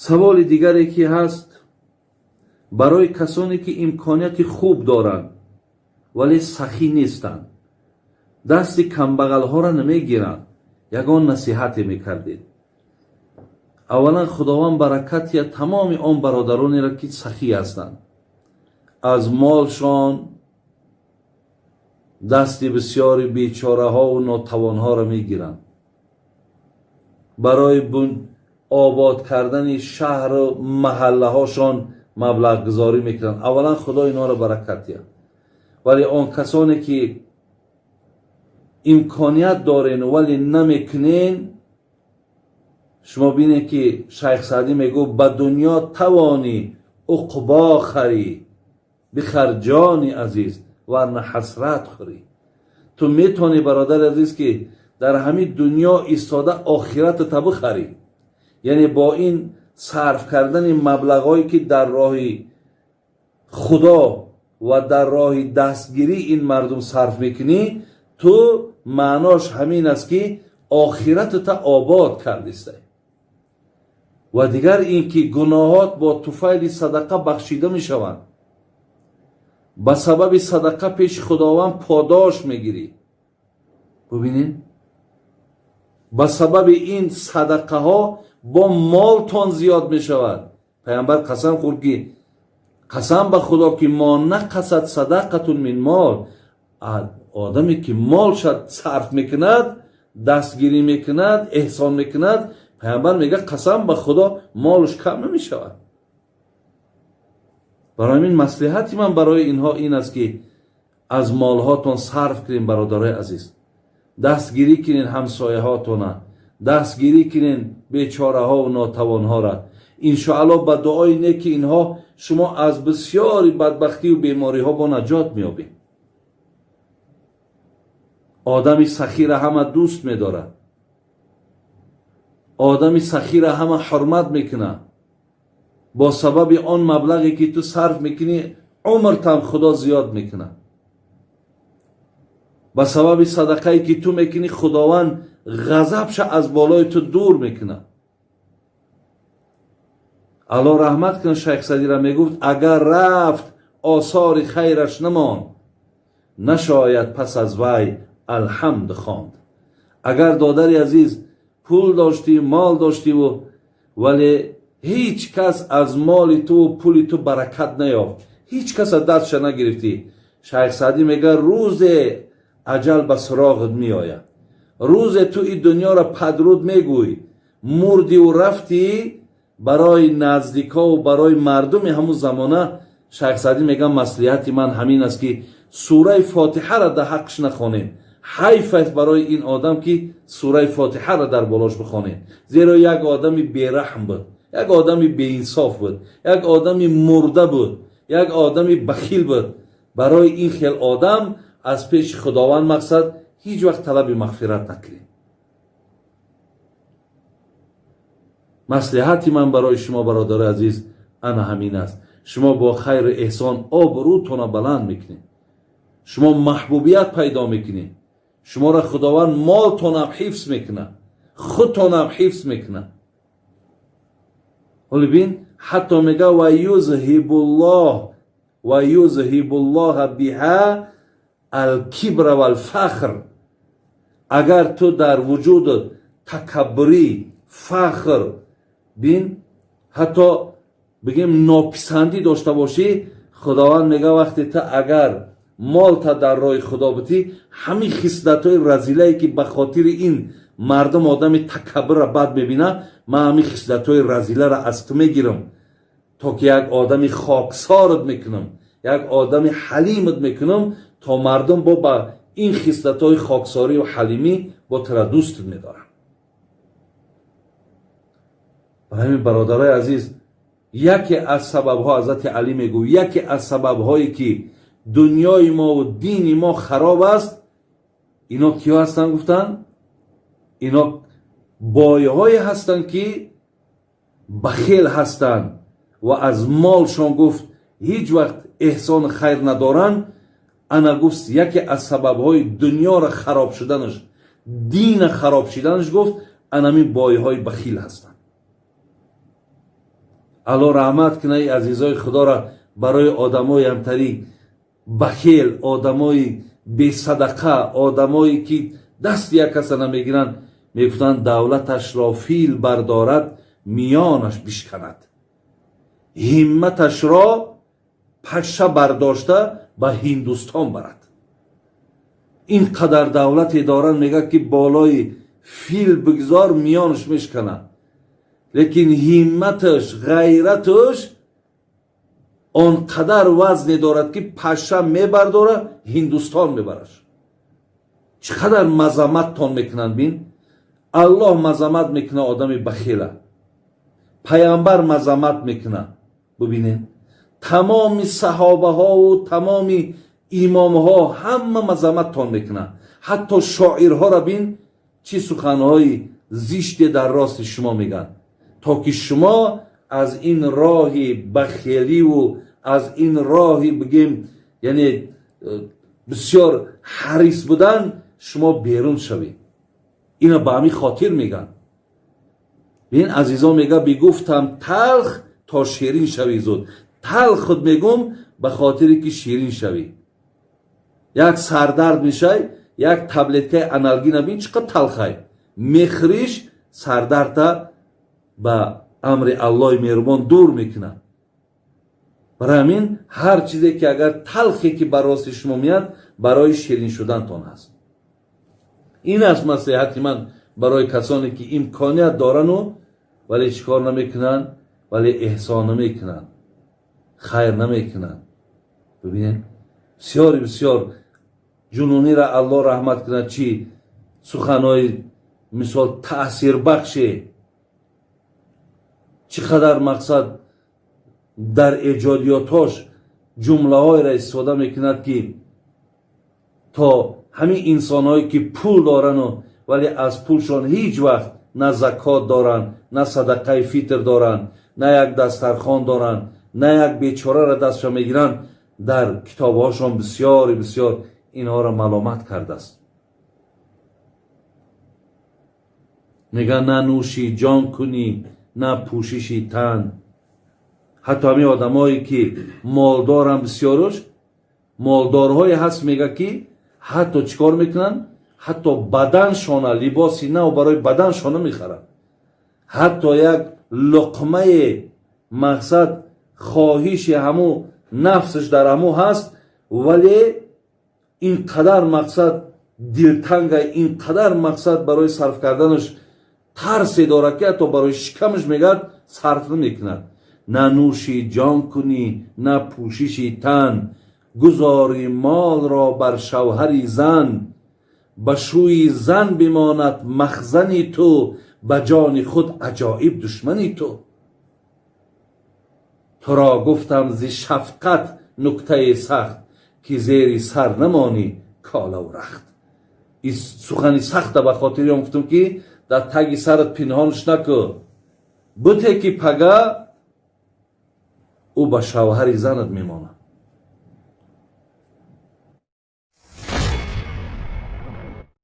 سوال دیگری که هست برای کسانی که امکانیت خوب دارند ولی سخی نیستند، دست کمبغل ها را نمیگیرند، یگان نصیحتی میکردید. اولا خداوند برکت یا تمام آن برادرانی را که سخی هستند، از مالشان دست بسیاری بیچاره ها و ناتوان ها را میگیرند، برای آباد کردن شهر و محله هاشان مبلغ گذاری میکنند. اولا خدا اینا را برکت یا. ولی آن کسانی که امکانیت دارین ولی نمیکنین، شما بینید که شیخ سعدی میگو به دنیا توانی عقبا خری، بخر جانی عزیز ورنه حسرت خوری. تو میتونی برادر عزیز که در همین دنیا ایستاده آخرت تا بخری، یعنی با این صرف کردن مبلغایی که در راه خدا و در راه دستگیری این مردم صرف میکنی، تو معناش همین است که آخرت تا آباد کردیسته. و دیگر این که گناهات با طفیل صدقه بخشیده میشوند، به سبب صدقه پیش خداوند پاداش میگیری. ببینین به سبب این صدقه ها با مالتون زیاد میشود. پیامبر قسم خورد که قسم به خدا که ما نقصد صدقتون من مال، آدمی که مال شد صرف میکند، دستگیری میکند، احسان میکند، پیامبر میگه قسم به خدا مالش کم نمیشود. برای این مصلحتی من برای اینها این است که از مالهاتون صرف کنین برادرای عزیز، دستگیری کنین همسایه هاتون، دستگیری کنین بیچاره ها و ناتوان ها را. انشاءالله با دعای نیک اینها شما از بسیاری بدبختی و بیماری ها با نجات میابید. آدمی سخی را همه دوست میداره، آدمی سخی را همه حرمت میکنه. با سبب آن مبلغی که تو صرف میکنی عمرت هم خدا زیاد میکنه. با سبب صدقه‌ای که تو میکنی خداوند غضبش از بالای تو دور میکنه. الله رحمت کنه شیخ سعدی را میگفت اگر رفت آثار خیرش نمان، نشاید پس از وی الحمد خواند. اگر دادر عزیز پول داشتی، مال داشتی ولی هیچ کس از مال تو و پول تو برکت نیافت، هیچ کس از دستش نگرفتی، شیخ سعدی میگه روز اجل به سراغت میآید. روز تو این دنیا را پدرود میگوی، مردی و رفتی، برای نزدیکا و برای مردم همون زمانه شیخ سعدی میگه مصلحت من همین است که سوره فاتحه را در حقش نخوانید. حیف است برای این آدم که سوره فاتحه را در بالاش بخوانید، زیرا یک آدمی بیرحم بود، یک آدمی بی انصاف بود، یک آدمی مرده بود، یک آدمی بخیل بود. برای این خیل آدم از پیش خداوند مقصد هیچ وقت طلب مغفرت نکنید. مصلحتی من برای شما برادر عزیز انا همین است. شما با خیر احسان آبروتون بلند میکنید، شما محبوبیت پیدا میکنید، شما را خداوند مالتون هم حفظ میکنه، خودتون هم حفظ میکنه. ولی بین حتی میگه و یذهب الله بها الکبر و الفخر. اگر تو در وجود تکبری، فخر، بین حتی بگیم ناپسندی داشته باشی، خداوند میگه وقتی تا اگر مال تا در راه خدا بتی، همین خصلت‌های رذیله‌ای که به خاطر این مردم آدم تکبر را بد ببینه، من همین خصلت‌های رذیله را از تو میگیرم تا که یک آدمی خاکسارت میکنم، یک آدمی حلیمت میکنم، تا مردم با این خصلت‌های خاکساری و حلیمی با تو دوست میدارن. برای همین برادرای عزیز، یکی از سبب‌ها حضرت علی میگو، یکی از سبب‌هایی که دنیای ما و دین ما خراب است، اینا کیا هستن گفتن؟ اینا بایه‌های هستن که بخیل هستن و از مالشان گفت هیچ وقت احسان خیر ندارن. انا گفت یکی از سبب‌های دنیا را خراب شدنش، دین خراب شدنش، گفت انا می بایه‌های بخیل هستن. الله رحمت کنه ای عزیزای خدا را برای آدمای همتری بخیل، آدمای بی صدقه، آدمایی که دست یک کس نمیگیرن، میگفتن دولتش را فیل بردارد میانش بشکند، همتش را پشه برداشته به هندوستان برد. این قدر دولتی دارن میگه که بالای فیل بگذار میانش میشکنه، لیکن همتش، غیرتش آنقدر وزنی دارد که پشه میبرداره هندوستان میبرش. چقدر مذمت تان میکنن بین. الله مذمت میکنه آدم بخیله، پیامبر مذمت میکنه. ببینین تمام صحابه ها و تمام امام ها همه مذمت تان میکنه. حتی شاعرها را بین چی سخنهای زشت در راست شما میگن، تا که شما از این راهی بخیلی و از این راهی بگیم یعنی بسیار حریص بودن شما بیرون شوید. اینا به همین خاطر میگن. این عزیزان میگه بگفتم تلخ تا شیرین شوی زود. تلخ خود میگم به خاطری که شیرین شوی. یک سردرد میشه، یک تبلت انالگی نبین چقدر تلخه میخریش، سردرد به امر الله مهربان دور میکنه. برای همین هر چیزی که اگر تلخی که برای شما میاد برای شیرین شدن تان هست. این است نصیحت من برای کسانی که امکانیت دارن و ولی چیکار نمیکنن، ولی احسان نمیکنن، خیر نمیکنن. ببینید بسیار بسیار جنونی را الله رحمت کنه چی سخنهای مثال تأثیر بخشه، چقدر مقصد در ایجادیاتش جمله های را استفاده میکند که تا همین انسان هایی که پول دارن و ولی از پولشان هیچ وقت نه زکات دارن، نه صدقه فطر دارن، نه یک دسترخوان دارن، نه یک بیچاره را دستش میگیرن، در کتاب هاشون بسیار بسیار اینها را ملامت کرده است. میگن نه نوشی جان کنی نه پوششی تن. حتی همین آدمایی که مالدارن بسیارش، مالدارهای هست میگه که حتی چیکار میکنن، حتی بدنشان لباسی نه و برای بدنشان میخرن، حتی یک لقمه مقصد خواهش همو نفسش در همو هست، ولی اینقدر مقصد دلتنگ، اینقدر مقصد برای صرف کردنش ترسی داره که حتی برای شکمش میگه صرف نمیکنه. نه نوشی جان کنی نه پوششی تن، گذاری مال را بر شوهری زن، به شوی زن بماند مخزنی تو، به جان خود عجایب دشمنی تو. تو را گفتم ز شفقت نکته سخت، که زیر سر نمانی کالا و رخت. این سخنی سخته به خاطر هم گفتم که در تگ سرت پنهانش نکو، بوده که پگه او به شوهر زنت میمانه.